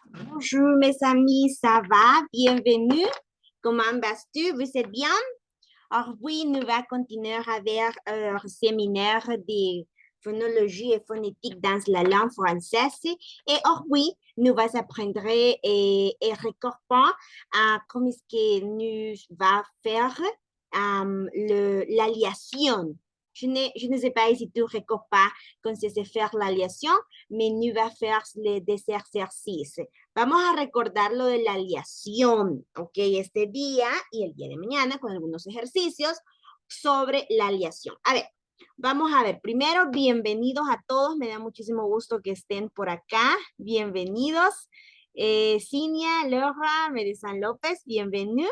Bonjour mes amis, ça va? Bienvenue. Comment vas-tu? Vous êtes bien? Alors oui, nous allons continuer avec un séminaire de phonologie et phonétique dans la langue française. Et alors oui, nous allons apprendre et recorder comment est-ce que nous va faire l'alliation. Je ne sais pas si tu recordes pas quand c'est faire l'alliation, mais nous va faire des ejercicios. Vamos a recordar lo de la aliación, ¿ok? Este día y el día de mañana con algunos ejercicios sobre la aliación. A ver, vamos a ver. Primero, bienvenidos a todos. Me da muchísimo gusto que estén por acá. Bienvenidos. Cinia, Laura, Merisan López, bienvenido.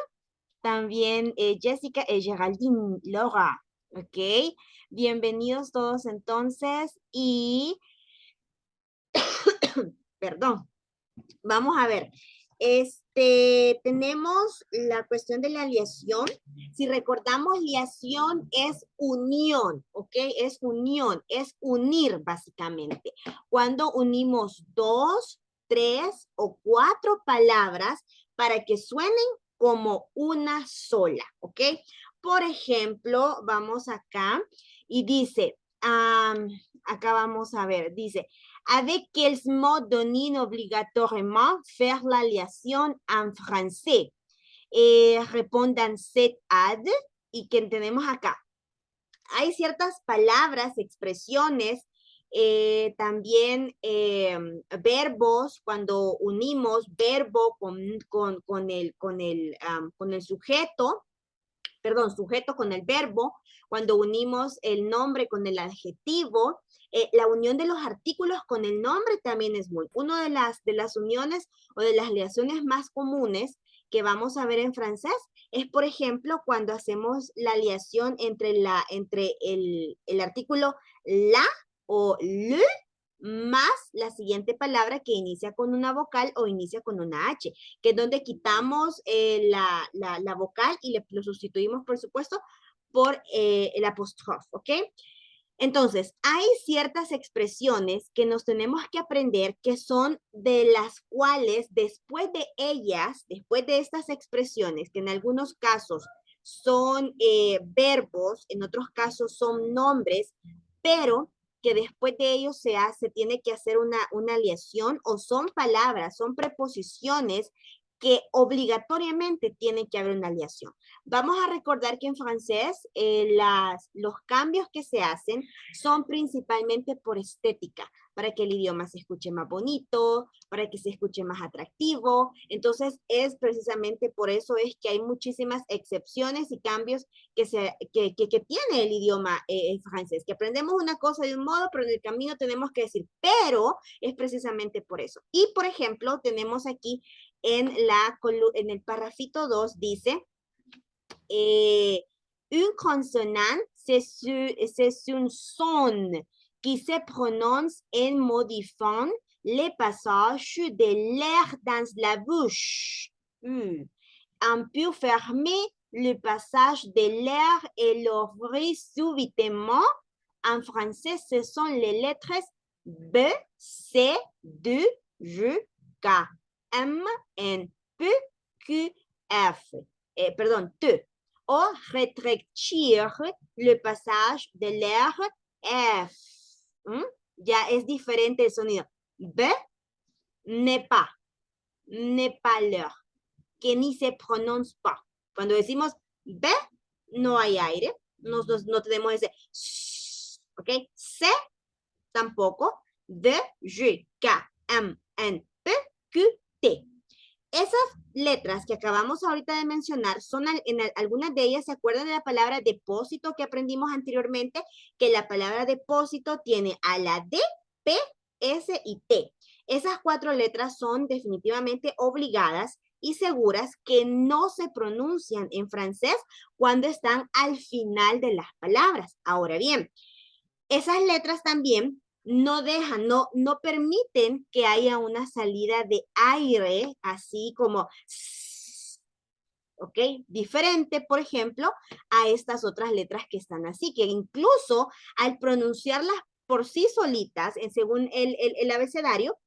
También Jessica y Geraldine, Laura, ¿ok? Bienvenidos todos entonces y, perdón, vamos a ver. Tenemos la cuestión de la aliación. Si recordamos, liación es unión, ¿ok? Es unión, es unir básicamente. Cuando unimos 2, 3 o 4 palabras para que suenen como una sola, ¿ok? Por ejemplo, vamos acá y dice, acá vamos a ver, dice, avec quels mots donner obligatoirement faire la liaison en français. Respondan set ad y que tenemos acá. Hay ciertas palabras, expresiones, también verbos, cuando unimos verbo con el sujeto, perdón, sujeto con el verbo, cuando unimos el nombre con el adjetivo, la unión de los artículos con el nombre también es muy, una de las uniones o de las liaciones más comunes que vamos a ver en francés es, por ejemplo, cuando hacemos la liación entre el artículo la o le más la siguiente palabra que inicia con una vocal o inicia con una H, que es donde quitamos la vocal y lo sustituimos, por supuesto, por el apóstrofe, ¿ok? Entonces, hay ciertas expresiones que nos tenemos que aprender que son de las cuales después de ellas, después de estas expresiones, que en algunos casos son verbos, en otros casos son nombres, pero que después de ellos se tiene que hacer una liación o son palabras, son preposiciones que obligatoriamente tienen que haber una liación. Vamos a recordar que en francés los cambios que se hacen son principalmente por estética, para que el idioma se escuche más bonito, para que se escuche más atractivo. Entonces, es precisamente por eso es que hay muchísimas excepciones y cambios que tiene el idioma francés, que aprendemos una cosa de un modo, pero en el camino tenemos que decir, pero es precisamente por eso. Y, por ejemplo, tenemos aquí en el parrafito 2, dice, une consonante, c'est un son qui se prononce en modifiant les passages de l'air dans la bouche. On peut fermer le passage de l'air et l'ouvrir subitement. En français, ce sont les lettres B, C, D, G, K, M, N, P, Q, F. Perdón, T. O rétrécir le passage de l'air F. Ya es diferente el sonido. B, n'est pas l'heure, que ni se prononce pas. Cuando decimos B, no hay aire, no tenemos ese, ¿ok? C, tampoco. D, G, K, M, N, P, Q, T. Esas letras que acabamos ahorita de mencionar, algunas de ellas se acuerdan de la palabra depósito que aprendimos anteriormente, que la palabra depósito tiene a la D, P, S y T. Esas 4 letras son definitivamente obligadas y seguras que no se pronuncian en francés cuando están al final de las palabras. Ahora bien, esas letras también no permiten que haya una salida de aire, así como, ¿ok? Diferente, por ejemplo, a estas otras letras que están así, que incluso al pronunciarlas por sí solitas, según el abecedario,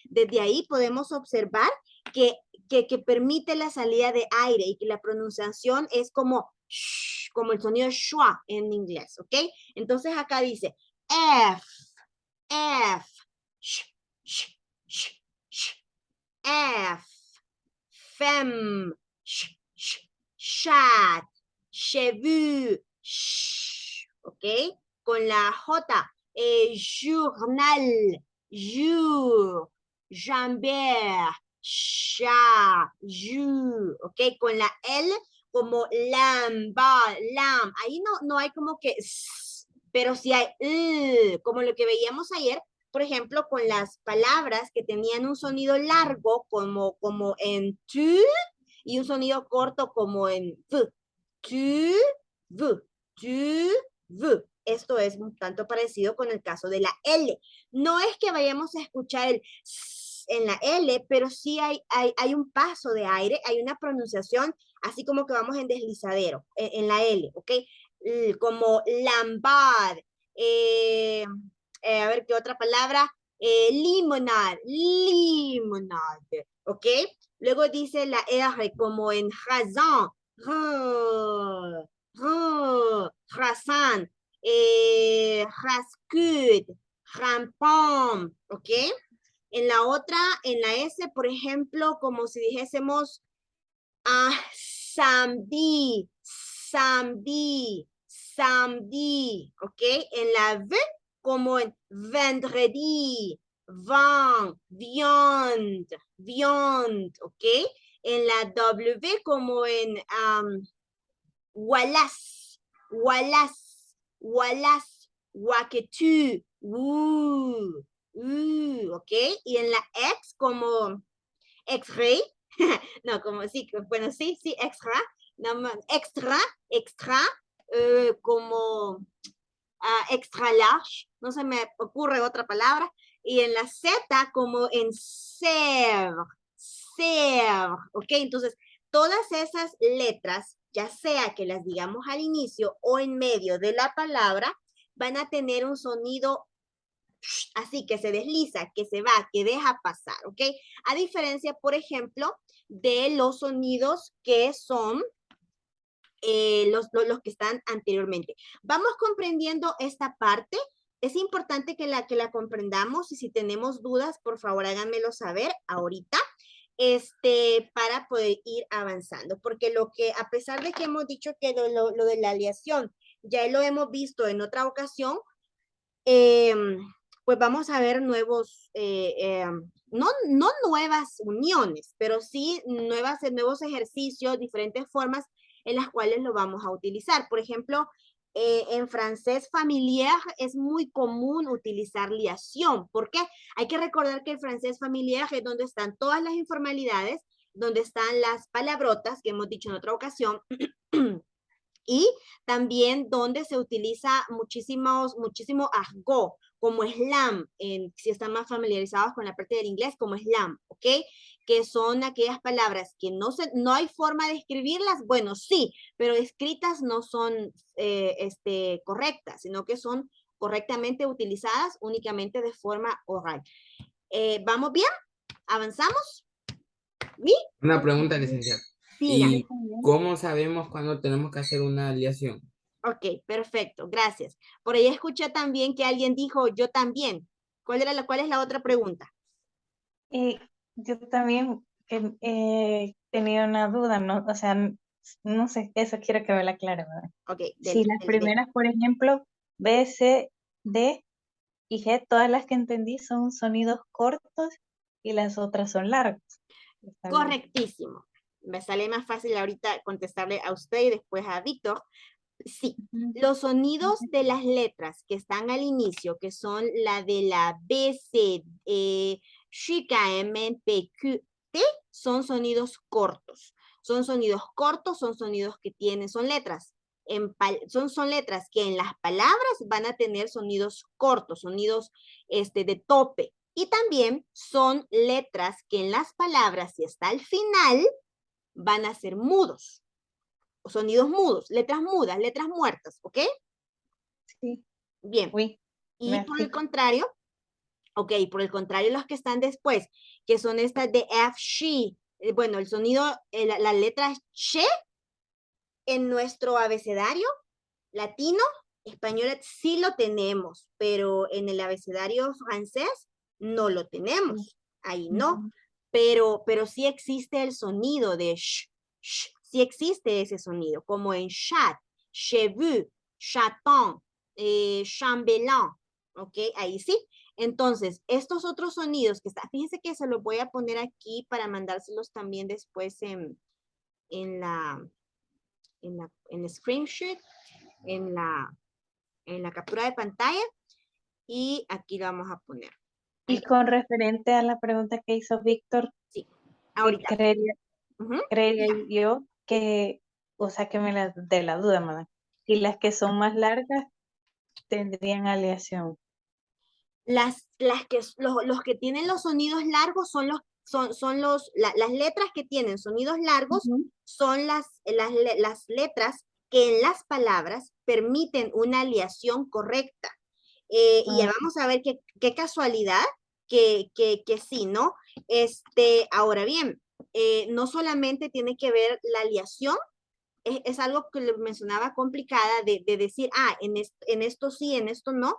desde ahí podemos observar que permite la salida de aire y que la pronunciación es como sh, como el sonido schwa en inglés, ¿ok? Entonces acá dice F, F, sh, sh, sh, sh, F, femme, sh, sh, chat, cheveux, sh, ¿ok? Con la J, journal, jour, jambert, chat, jour, ¿ok? Con la L como lamb, lamb. Ahí no hay como que, pero sí hay, como lo que veíamos ayer, por ejemplo, con las palabras que tenían un sonido largo como en tu y un sonido corto como en v. Tu, v, tu, v. Esto es un tanto parecido con el caso de la L. No es que vayamos a escuchar el s en la L, pero sí hay un paso de aire, hay una pronunciación, así como que vamos en deslizadero, en la L, ¿ok? Como lambar, a ver qué otra palabra, limonade, limonade, ¿ok? Luego dice la R como en razón, razón, rascud, rampón, ¿ok? En la otra, en la S, por ejemplo, como si dijésemos samedi, samedi, samedi, ¿ok? En la V, como en vendredi, vent, viande, viande, ¿ok? En la W, como en wallace, wallace, wallace, waketu, ¿ok? Y en la X, como X-ray, no, como sí, bueno, sí, extra, extra, extra, como extra large, no se me ocurre otra palabra, y en la Z como en ser, ¿ok? Entonces, todas esas letras, ya sea que las digamos al inicio o en medio de la palabra, van a tener un sonido así que se desliza, que se va, que deja pasar, ¿ok? A diferencia, por ejemplo, de los sonidos que son los que están anteriormente. Vamos comprendiendo esta parte. Es importante que la comprendamos y si tenemos dudas, por favor, háganmelo saber ahorita para poder ir avanzando. Porque lo que, a pesar de que hemos dicho que lo de la aleación ya lo hemos visto en otra ocasión, pues vamos a ver nuevos, no nuevas uniones, pero sí nuevos ejercicios, diferentes formas en las cuales lo vamos a utilizar. Por ejemplo, en francés familiar es muy común utilizar liación. ¿Por qué? Hay que recordar que el francés familiar es donde están todas las informalidades, donde están las palabrotas que hemos dicho en otra ocasión, y también donde se utiliza muchísimo argot, como slam, si están más familiarizados con la parte del inglés, como slam, ¿ok? Que son aquellas palabras que no hay forma de escribirlas, bueno, sí, pero escritas no son correctas, sino que son correctamente utilizadas únicamente de forma oral. ¿Vamos bien? ¿Avanzamos? ¿Sí? Una pregunta, licenciada. Dígame. ¿Y cómo sabemos cuándo tenemos que hacer una aleación? Ok, perfecto, gracias. Por ahí escuché también que alguien dijo, yo también. ¿Cuál es la otra pregunta? Yo también he tenido una duda, ¿no? O sea, no sé, eso quiero que me la aclare, ¿verdad? Ok, Si las primeras, por ejemplo, B, C, D y G, todas las que entendí son sonidos cortos y las otras son largos. ¿Está bien? correctísimo. Me sale más fácil ahorita contestarle a usted y después a Víctor. Sí, los sonidos de las letras que están al inicio, que son la de la B, C, K, M, P, Q, T, son sonidos cortos. Son sonidos cortos, son sonidos que tienen, son letras. Son letras que en las palabras van a tener sonidos cortos, sonidos de tope. Y también son letras que en las palabras, si está al final, van a ser mudos. Sonidos mudos, letras mudas, letras muertas, ¿ok? Sí. Bien. Uy, Y por el contrario, Ok, por el contrario, los que están después, que son estas de F, she, bueno, el sonido, la letra sh en nuestro abecedario latino, español sí lo tenemos, pero en el abecedario francés no lo tenemos. Ahí no. Ujú. Pero sí existe el sonido de sh, sí existe ese sonido, como en chat, cheveux, chaton, chambelán, ¿ok? Ahí sí. Entonces, estos otros sonidos que están, fíjense que se los voy a poner aquí para mandárselos también después en el screenshot, en la captura de pantalla, y aquí lo vamos a poner. Y con referente a la pregunta que hizo Víctor, Sí, que ahorita. Ujú. creería yo que, o sea, que de la duda, madame. Y las que son más largas tendrían aleación. Los que tienen los sonidos largos las letras que tienen sonidos largos Ujú. son las letras que en las palabras permiten una aleación correcta. Y ya Ah, vamos a ver qué casualidad que sí, ¿no? Ahora bien, no solamente tiene que ver la aleación, es algo que le mencionaba complicada de decir, en esto sí, en esto no,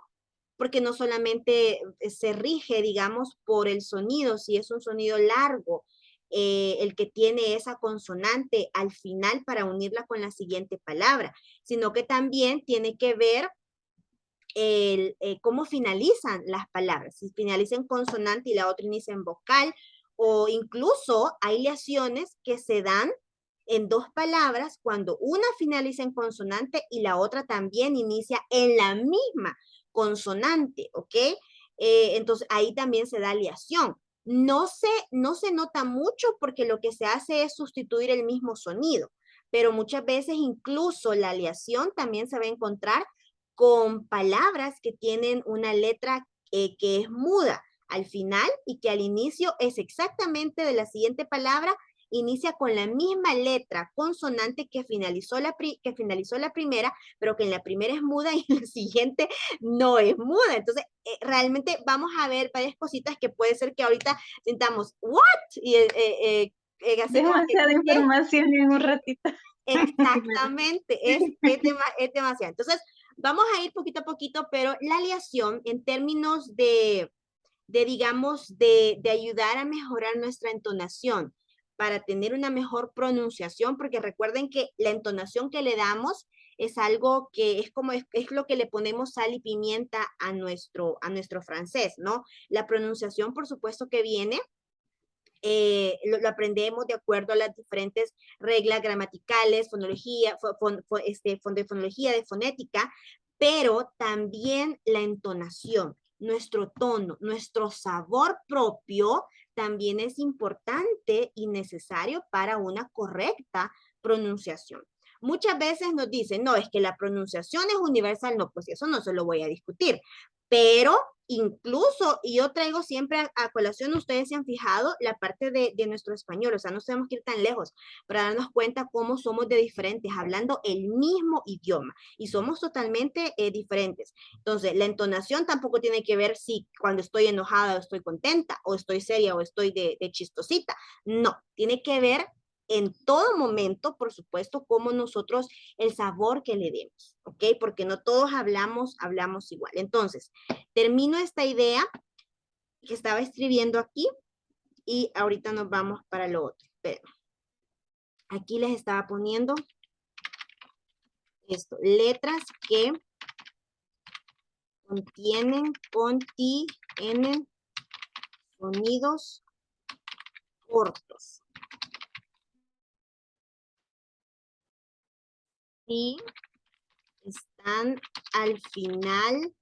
porque no solamente se rige, digamos, por el sonido, si es un sonido largo, el que tiene esa consonante al final para unirla con la siguiente palabra, sino que también tiene que ver cómo finalizan las palabras, si finalizan en consonante y la otra inicia en vocal, o incluso hay leaciones que se dan en dos palabras cuando una finaliza en consonante y la otra también inicia en la misma consonante, ¿ok? Entonces ahí también se da aleación. No se nota mucho porque lo que se hace es sustituir el mismo sonido, pero muchas veces incluso la aleación también se va a encontrar con palabras que tienen una letra que es muda al final y que al inicio es exactamente de la siguiente palabra, inicia con la misma letra consonante que finalizó la primera, pero que en la primera es muda y en la siguiente no es muda. Entonces, realmente vamos a ver varias cositas que puede ser que ahorita sintamos, ¿what? Y así como que, demasiada ¿qué? información en un ratito. Exactamente, es demasiado. Entonces, vamos a ir poquito a poquito, pero la aleación en términos digamos, de ayudar a mejorar nuestra entonación para tener una mejor pronunciación, porque recuerden que la entonación que le damos es algo que es lo que le ponemos sal y pimienta a nuestro francés, ¿no? La pronunciación, por supuesto que viene lo aprendemos de acuerdo a las diferentes reglas gramaticales, fonología, de fonología, de fonética, pero también la entonación, nuestro tono, nuestro sabor propio también es importante y necesario para una correcta pronunciación. Muchas veces nos dicen, no, es que la pronunciación es universal, no, pues eso no se lo voy a discutir, pero incluso, y yo traigo siempre a colación, ustedes se han fijado, la parte de nuestro español, o sea, no tenemos que ir tan lejos para darnos cuenta cómo somos de diferentes, hablando el mismo idioma, y somos totalmente diferentes. Entonces, la entonación tampoco tiene que ver si cuando estoy enojada o estoy contenta, o estoy seria o estoy de chistosita. No, tiene que ver en todo momento, por supuesto, como nosotros, el sabor que le demos, ¿ok? Porque no todos hablamos igual. Entonces, termino esta idea que estaba escribiendo aquí y ahorita nos vamos para lo otro. Pero aquí les estaba poniendo esto, letras que contienen sonidos cortos. Y están al final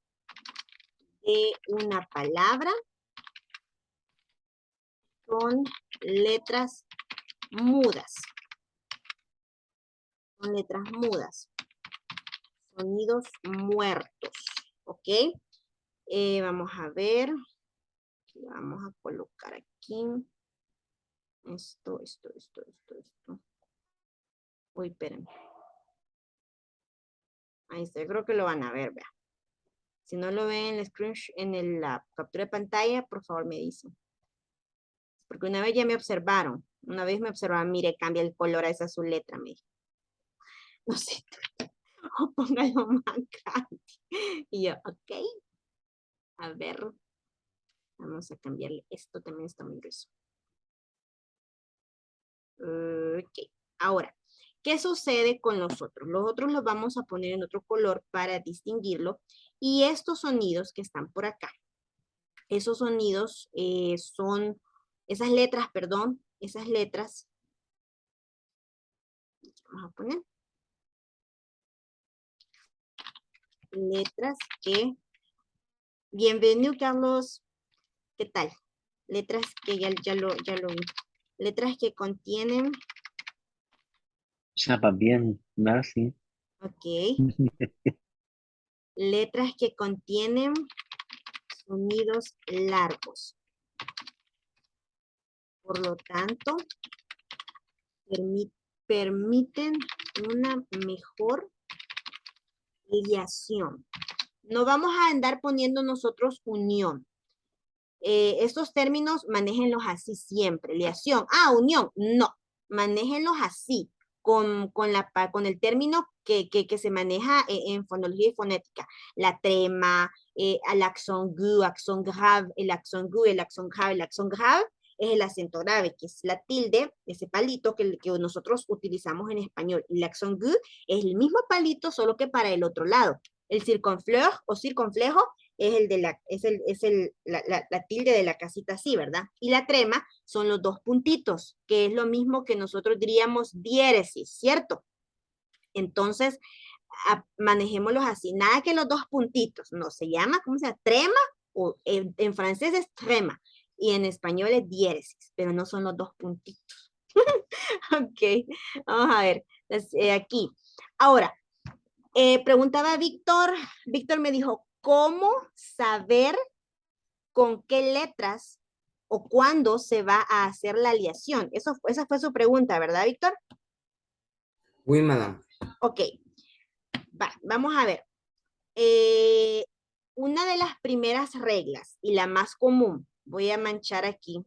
de una palabra, son letras mudas. Son letras mudas. Sonidos muertos. ¿Ok? Vamos a ver. Vamos a colocar aquí. Esto. Uy, espérenme. Ahí está, creo que lo van a ver, vea. Si no lo ven en el screenshot, la captura de pantalla, por favor me dicen. Porque una vez ya me observaron. Una vez me observaron, mire, cambia el color a esa su letra, me dijo. No sé, o póngalo más grande. Y yo, ok. A ver, vamos a cambiarle. Esto también está muy grueso. Ok, ahora, ¿qué sucede con los otros? Los otros los vamos a poner en otro color para distinguirlo. Y estos sonidos que están por acá, esos sonidos son, esas letras, perdón, esas letras, vamos a poner, letras que, bienvenido Carlos, ¿qué tal? Letras que ya lo vi. Letras que contienen, Ça va bien, merci. ok, letras que contienen sonidos largos. Por lo tanto, permiten una mejor liación. No vamos a andar poniendo nosotros unión. Estos términos, manéjenlos así siempre. Liación. Ah, unión. No. Manéjenlos así. Con el término que se maneja en fonología y fonética. La trema, el accent grave, el accent grave, el accent grave, el accent grave es el acento grave, que es la tilde, ese palito que nosotros utilizamos en español. Y el accent grave es el mismo palito, solo que para el otro lado. El circonflejo o circunflejo es el de la tilde de la casita así, ¿verdad? Y la trema son los dos puntitos, que es lo mismo que nosotros diríamos diéresis, ¿cierto? Entonces, manejémoslos así, nada que los dos puntitos, no, se llama, ¿cómo se llama? Trema, o en francés es trema, y en español es diéresis, pero no son los dos puntitos. Ok, vamos a ver, aquí. Ahora, preguntaba Víctor me dijo, ¿cómo saber con qué letras o cuándo se va a hacer la aliación? Esa fue su pregunta, ¿verdad, Víctor? Oui, madame. Ok, vamos a ver. Una de las primeras reglas y la más común, voy a manchar aquí,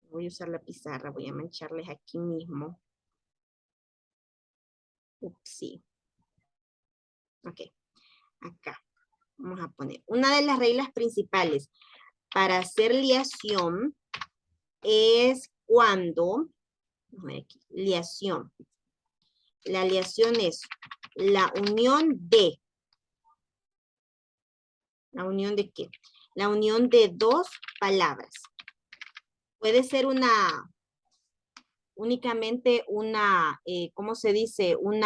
voy a usar la pizarra, voy a mancharles aquí mismo. Sí. Ok, acá. Vamos a poner. Una de las reglas principales para hacer liación es cuando, vamos a ver aquí, liación. La liación es la unión de, ¿la unión de qué? La unión de dos palabras. Puede ser únicamente una, ¿cómo se dice? Un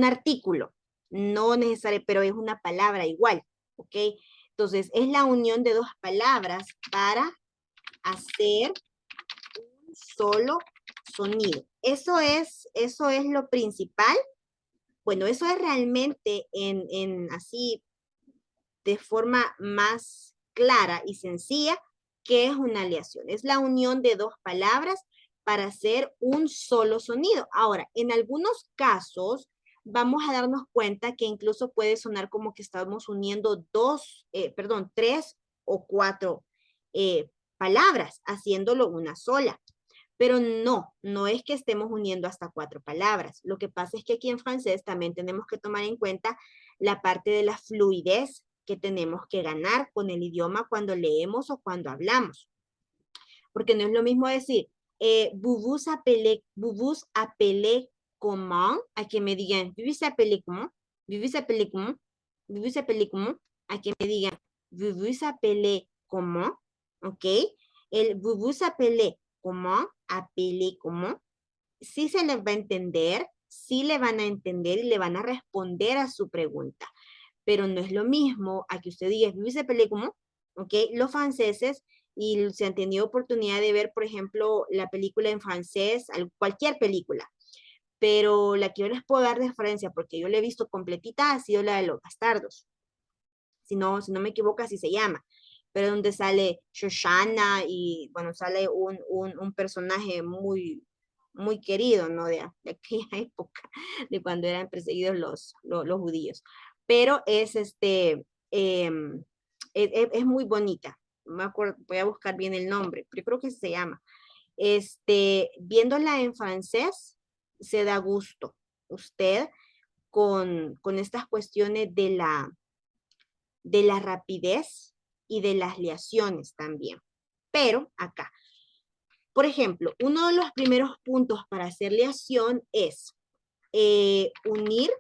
artículo, no necesario, pero es una palabra igual, ¿ok? Entonces, es la unión de dos palabras para hacer un solo sonido. Eso es lo principal. Bueno, eso es realmente así, de forma más clara y sencilla, que es una aleación. Es la unión de dos palabras para hacer un solo sonido. Ahora, en algunos casos, vamos a darnos cuenta que incluso puede sonar como que estamos uniendo tres o cuatro palabras, haciéndolo una sola. Pero no es que estemos uniendo hasta cuatro palabras. Lo que pasa es que aquí en francés también tenemos que tomar en cuenta la parte de la fluidez que tenemos que ganar con el idioma cuando leemos o cuando hablamos. Porque no es lo mismo decir, vous vous appelez comment, a que me digan, vous vous appelez comment, vous vous appelez comment, vous vous appelez comment, a que me digan, vous vous appelez comment, ¿ok? El vous vous appelez comment, appelez comment, sí se les va a entender, sí le van a entender y le van a responder a su pregunta. Pero no es lo mismo a que usted diga, vous vous appelez comment, ¿ok? Los franceses, y se han tenido oportunidad de ver, por ejemplo, la película en francés, cualquier película, pero la que yo les puedo dar de referencia, porque yo la he visto completita, ha sido la de Los Bastardos. Si no me equivoco, así se llama. Pero donde sale Shoshana y, bueno, sale un personaje muy, muy querido, ¿no? De aquella época, de cuando eran perseguidos los judíos. Pero es es muy bonita. No me acuerdo, voy a buscar bien el nombre, pero yo creo que se llama. Viéndola en francés, se da gusto. Usted con estas cuestiones de la rapidez y de las liaciones también. Pero acá, por ejemplo, uno de los primeros puntos para hacer liación es unir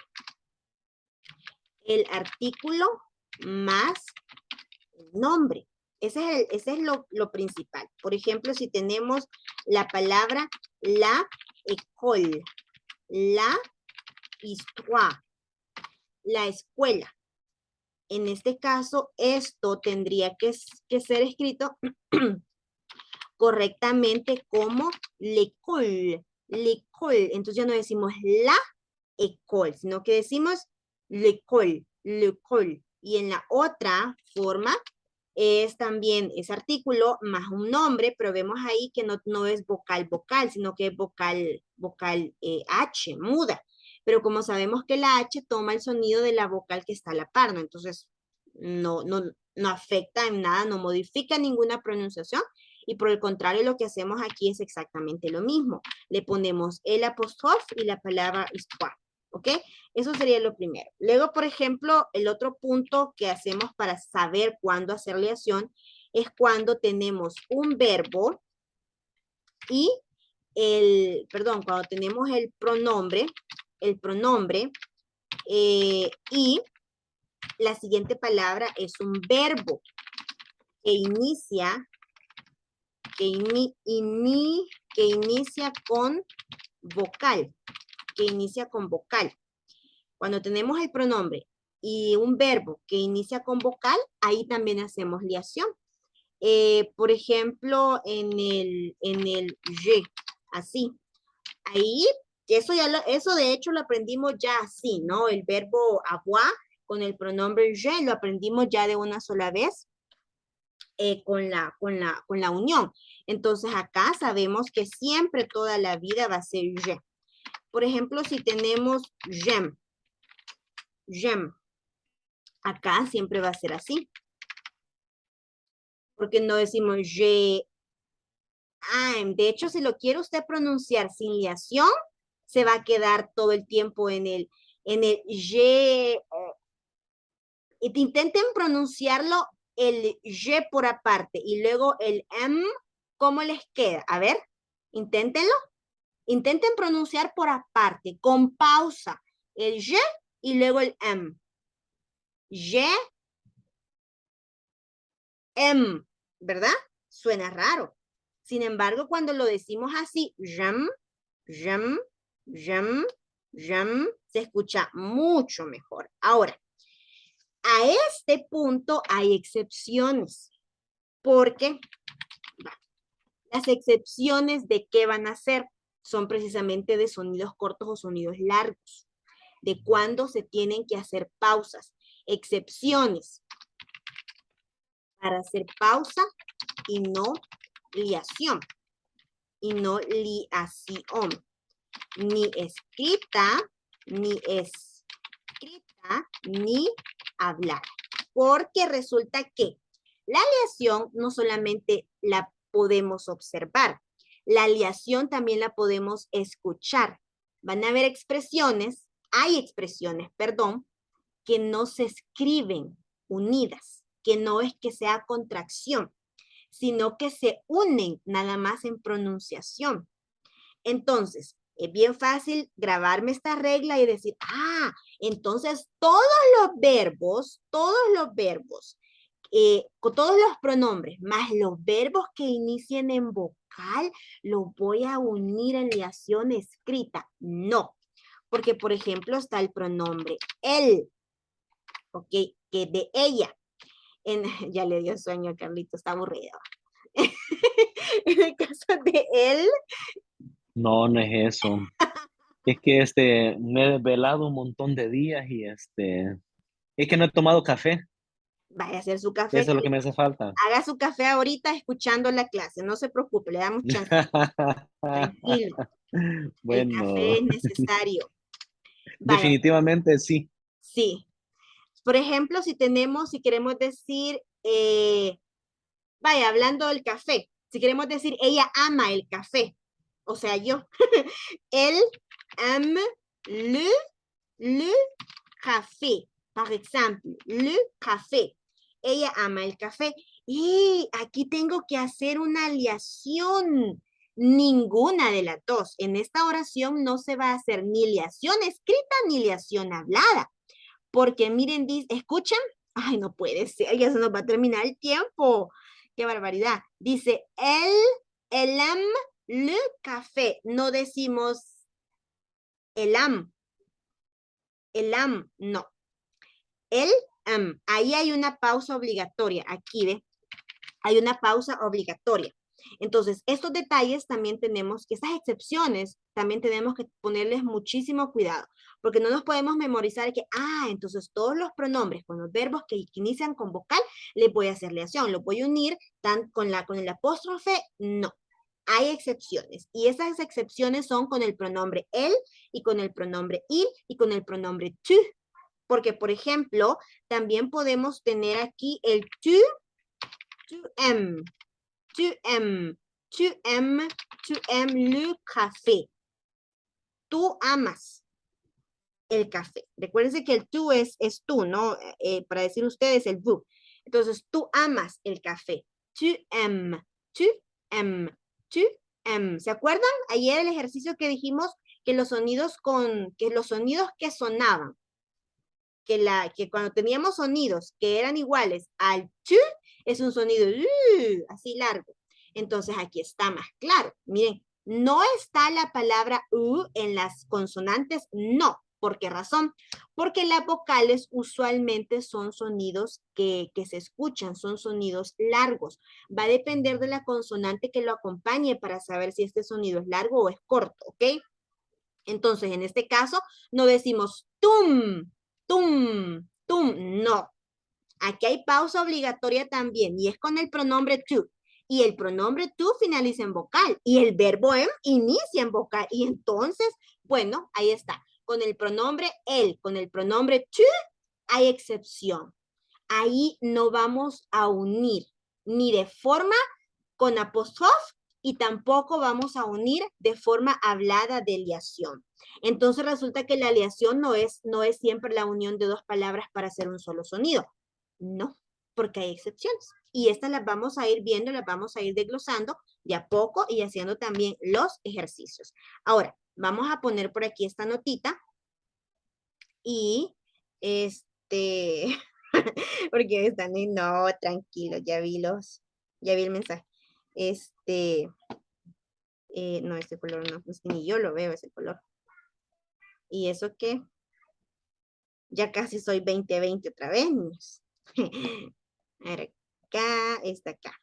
el artículo más el nombre. Ese es lo principal. Por ejemplo, si tenemos la palabra la école, la histoire, la escuela. En este caso, esto tendría que ser escrito correctamente como l'école, l'école. Entonces ya no decimos la école, sino que decimos l'école, l'école. Y en la otra forma es también ese artículo más un nombre, pero vemos ahí que no es vocal vocal, sino que es vocal H, muda. Pero como sabemos que la H toma el sonido de la vocal que está a la par, ¿no? Entonces no afecta en nada, no modifica ninguna pronunciación. Y por el contrario, lo que hacemos aquí es exactamente lo mismo. Le ponemos el apóstrofe y la palabra histoire. ¿Ok? Eso sería lo primero. Luego, por ejemplo, el otro punto que hacemos para saber cuándo hacer liación es cuando tenemos un verbo y cuando tenemos el pronombre y la siguiente palabra es un verbo que inicia con vocal, Cuando tenemos el pronombre y un verbo que inicia con vocal, ahí también hacemos liación. Por ejemplo, en el je, así. Ahí, eso de hecho lo aprendimos ya así, ¿no? El verbo avoir con el pronombre je lo aprendimos ya de una sola vez. Con la unión. Entonces acá sabemos que siempre toda la vida va a ser je. Por ejemplo, si tenemos j'aime, acá siempre va a ser así. Porque no decimos je aime. De hecho, si lo quiere usted pronunciar sin liación, se va a quedar todo el tiempo en el je. Intenten pronunciarlo el je por aparte y luego el m, ¿cómo les queda? A ver, inténtenlo. Intenten pronunciar por aparte, con pausa, el je y luego el m. Je, m, ¿verdad? Suena raro. Sin embargo, cuando lo decimos así, j'aime, j'aime, j'aime, j'aime, se escucha mucho mejor. Ahora, a este punto hay excepciones, porque las excepciones de qué van a ser son precisamente de sonidos cortos o sonidos largos, de cuándo se tienen que hacer pausas. Excepciones para hacer pausa y no liación, ni escrita, ni hablar. Porque resulta que la liación no solamente la podemos observar, la liación también la podemos escuchar. Van a haber hay expresiones, que no se escriben unidas, que no es que sea contracción, sino que se unen nada más en pronunciación. Entonces, es bien fácil grabarme esta regla y decir, entonces todos los verbos, con todos los pronombres, más los verbos que inicien en vocal, los voy a unir en liación escrita. No, porque por ejemplo está el pronombre él, ¿ok? Que de ella. Ya le dio sueño a Carlito, está aburrido. En el caso de él. No, no es eso. Es que me he desvelado un montón de días y es que no he tomado café. Vaya a hacer su café. Eso es lo que me hace falta. Haga su café ahorita escuchando la clase. No se preocupe, le damos chance. Tranquilo. El Bueno, café es necesario. Vaya, definitivamente sí. sí. Por ejemplo, si queremos decir, vaya, hablando del café, si queremos decir, ella ama el café, o sea, yo, él aime le café, por ejemplo, le café. Ella ama el café. Y aquí tengo que hacer una liación. Ninguna de las dos. En esta oración no se va a hacer ni liación escrita ni liación hablada. Porque miren, ¿escuchan? Ay, no puede ser, ya se nos va a terminar el tiempo. Qué barbaridad. Dice, el aime le café. No decimos el am, no. El ahí hay una pausa obligatoria. Aquí, ¿ve? Hay una pausa obligatoria. Entonces, estos detalles también tenemos que, estas excepciones, también tenemos que ponerles muchísimo cuidado, porque no nos podemos memorizar que, entonces todos los pronombres con los verbos que inician con vocal, les voy a hacer liación, los voy a unir con el apóstrofe, no. Hay excepciones, y esas excepciones son con el pronombre él, y con el pronombre il, y con el pronombre tu, porque, por ejemplo, también podemos tener aquí el tu aimes, tu aimes, tu aimes, tu aimes le café. Tú amas el café. Recuérdense que el tú es tú, ¿no? Para decir ustedes el vous. Entonces, tú amas el café. Tu aimes, tu aimes, tu aimes. ¿Se acuerdan? Ayer el ejercicio que dijimos que los sonidos que sonaban, que cuando teníamos sonidos que eran iguales al tu, es un sonido así largo. Entonces aquí está más claro. Miren, no está la palabra u en las consonantes, no. ¿Por qué razón? Porque las vocales usualmente son sonidos que se escuchan, son sonidos largos. Va a depender de la consonante que lo acompañe para saber si este sonido es largo o es corto, ¿ok? Entonces, en este caso, no decimos tum, tum, tum, no. Aquí hay pausa obligatoria también, y es con el pronombre to. Y el pronombre to finaliza en vocal, y el verbo em inicia en vocal. Y entonces, bueno, ahí está. Con el pronombre él, con el pronombre to, hay excepción. Ahí no vamos a unir, ni de forma con apóstrofe, y tampoco vamos a unir de forma hablada de liación. Entonces resulta que la liación no es siempre la unión de dos palabras para hacer un solo sonido. No, porque hay excepciones. Y estas las vamos a ir viendo, las vamos a ir desglosando de a poco y haciendo también los ejercicios. Ahora, vamos a poner por aquí esta notita y porque están en, no, tranquilo, ya vi el mensaje. No, ese color no, pues ni yo lo veo ese color. Y eso que ya casi soy 2020 otra vez, niños. A ver, acá, está acá.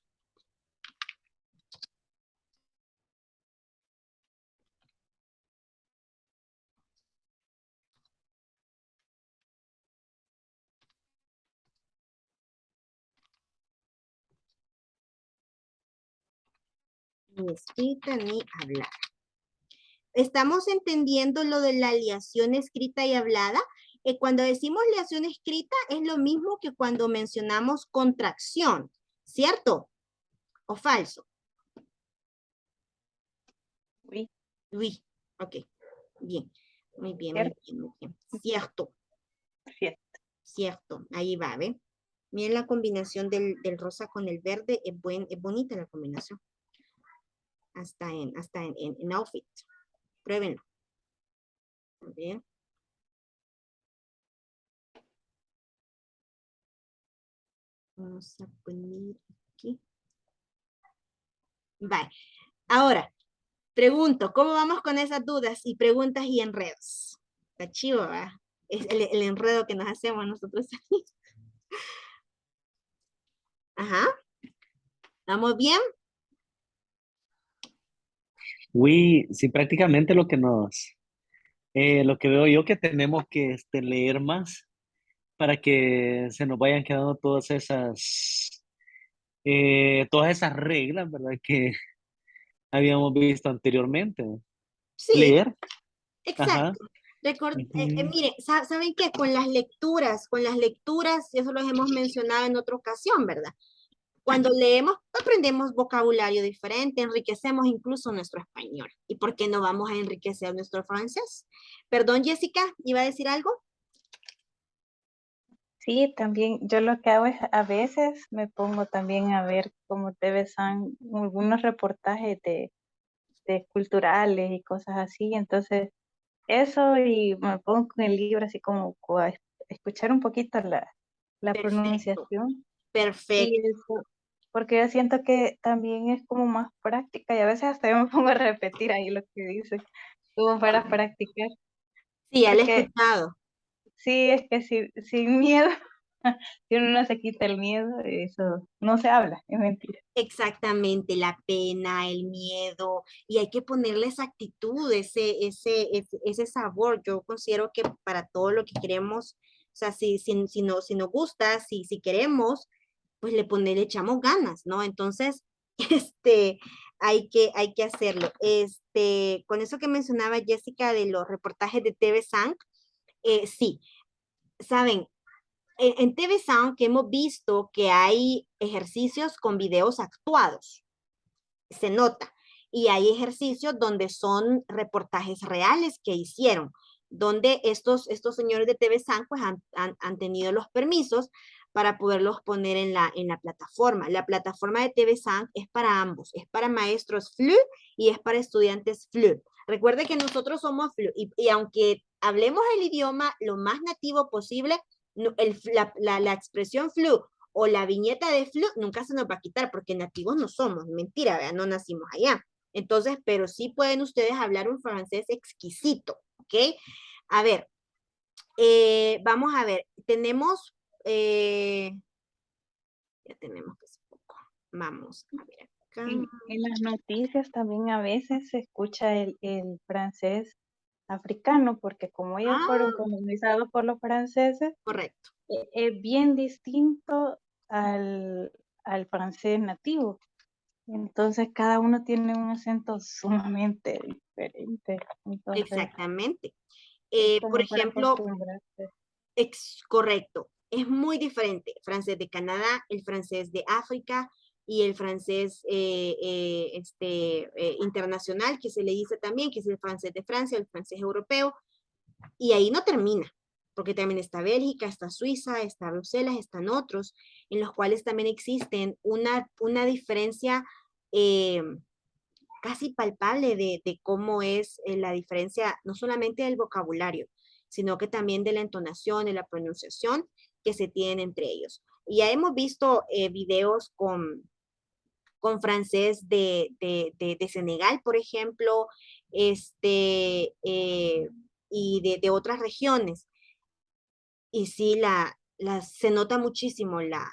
Ni escrita ni hablada. ¿Estamos entendiendo lo de la liación escrita y hablada? Cuando decimos liación escrita es lo mismo que cuando mencionamos contracción, ¿cierto? ¿O falso? Oui. Oui, ok, bien, muy bien, muy Cierto. bien, muy bien. Cierto, Cierto. cierto, ahí va, ¿ve? Miren la combinación del rosa con el verde, es bonita la combinación. Hasta en outfit. Pruébenlo. Bien. Vamos a poner aquí. Vale. Ahora, pregunto, ¿cómo vamos con esas dudas y preguntas y enredos? Está chivo, ¿verdad? Es el enredo que nos hacemos nosotros. Ajá. ¿Estamos bien? Oui, sí, prácticamente lo que veo yo que tenemos que leer más para que se nos vayan quedando todas esas reglas, ¿verdad? Que habíamos visto anteriormente. Sí, Leer, ajá. exacto. Ujú. Mire, ¿saben qué? Con las lecturas, eso los hemos mencionado en otra ocasión, ¿verdad? Cuando leemos, aprendemos vocabulario diferente, enriquecemos incluso nuestro español. ¿Y por qué no vamos a enriquecer nuestro francés? Perdón, Jessica, ¿iba a decir algo? Sí, también yo lo que hago es a veces me pongo también a ver como TV San algunos reportajes de culturales y cosas así, entonces eso y me pongo con el libro así como escuchar un poquito la Perfecto, pronunciación y perfecto. eso, porque yo siento que también es como más práctica y a veces hasta yo me pongo a repetir ahí lo que dice, como para practicar, Sí, ya lo he porque escuchado. sí, es que sin miedo, si uno no se quita el miedo, eso no se habla, es mentira. Exactamente, la pena, el miedo, y hay que ponerle esa actitud, ese sabor. Yo considero que para todo lo que queremos, o sea, si nos gusta, si queremos, pues le echamos ganas, ¿no? Entonces, este, hay que hacerlo. Con eso que mencionaba Jessica de los reportajes de TV San, sí, saben, en TV Sound que hemos visto que hay ejercicios con videos actuados, se nota, y hay ejercicios donde son reportajes reales que hicieron, donde estos señores de TV Sound pues han tenido los permisos para poderlos poner en la plataforma. La plataforma de TV Sound es para ambos, es para maestros FLU y es para estudiantes FLU. Recuerde que nosotros somos FLU y aunque hablemos el idioma lo más nativo posible, no, la expresión flu o la viñeta de flu nunca se nos va a quitar porque nativos no somos, mentira, ¿verdad? No nacimos allá. Entonces, pero sí pueden ustedes hablar un francés exquisito, ¿ok? A ver, vamos a ver, tenemos, ya tenemos que ser poco. Vamos a ver acá. En las noticias también a veces se escucha el francés africano, porque como ellos fueron Ah, colonizados por los franceses, correcto. es bien distinto al francés nativo. Entonces cada uno tiene un acento sumamente diferente. Entonces Exactamente. es Por como para ejemplo, acostumbrarse. correcto. Es muy diferente. Francés de Canadá, el francés de África y el francés internacional, que se le dice también, que es el francés de Francia, el francés europeo. Y ahí no termina, porque también está Bélgica, está Suiza, está Bruselas, están otros, en los cuales también existen una diferencia eh, casi palpable de cómo es la diferencia, no solamente del vocabulario, sino que también de la entonación, de la pronunciación que se tienen entre ellos. Y ya hemos visto videos con francés de Senegal, por ejemplo, y de otras regiones. Y sí, se nota muchísimo la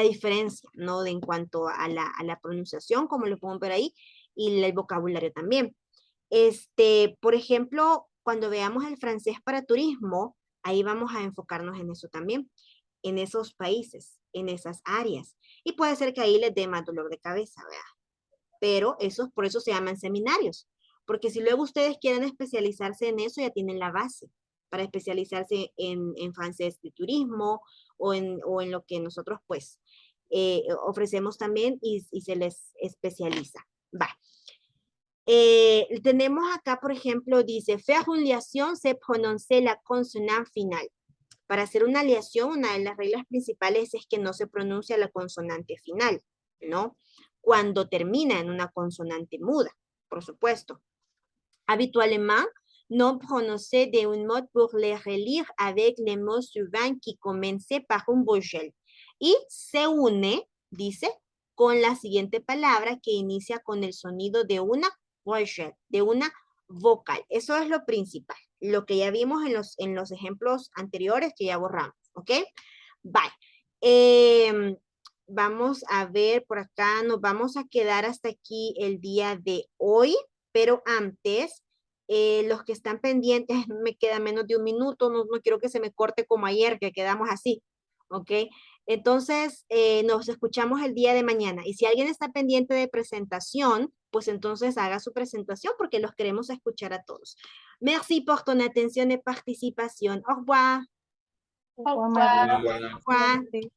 diferencia, ¿no? En cuanto a la pronunciación, como lo pongo por ahí, y el vocabulario también. Por ejemplo, cuando veamos el francés para turismo, ahí vamos a enfocarnos en eso también, en esos países, en esas áreas. Y puede ser que ahí les dé más dolor de cabeza, ¿verdad? Pero por eso se llaman seminarios, porque si luego ustedes quieren especializarse en eso, ya tienen la base para especializarse en francés de turismo o en lo que nosotros pues ofrecemos también y se les especializa. Va. Tenemos acá, por ejemplo, dice, faire une liaison, se prononce la consonante final. Para hacer una aleación, una de las reglas principales es que no se pronuncia la consonante final, ¿no? Cuando termina en una consonante muda, por supuesto. Habituellement, non prononcé de un mot pour les relire avec les mots suivants qui commencent par un vogel. Y se une, dice, con la siguiente palabra que inicia con el sonido de una vogel, de una vocal. Eso es lo principal, lo que ya vimos en los ejemplos anteriores que ya borramos, ¿ok? Bye. Vamos a ver por acá, nos vamos a quedar hasta aquí el día de hoy, pero antes Los que están pendientes, me queda menos de un minuto, no quiero que se me corte como ayer, que quedamos así, ¿ok? Entonces, nos escuchamos el día de mañana. Y si alguien está pendiente de presentación, pues entonces haga su presentación porque los queremos escuchar a todos. Merci por ton atención et participation. Au revoir. Au revoir, María. Au revoir. Sí.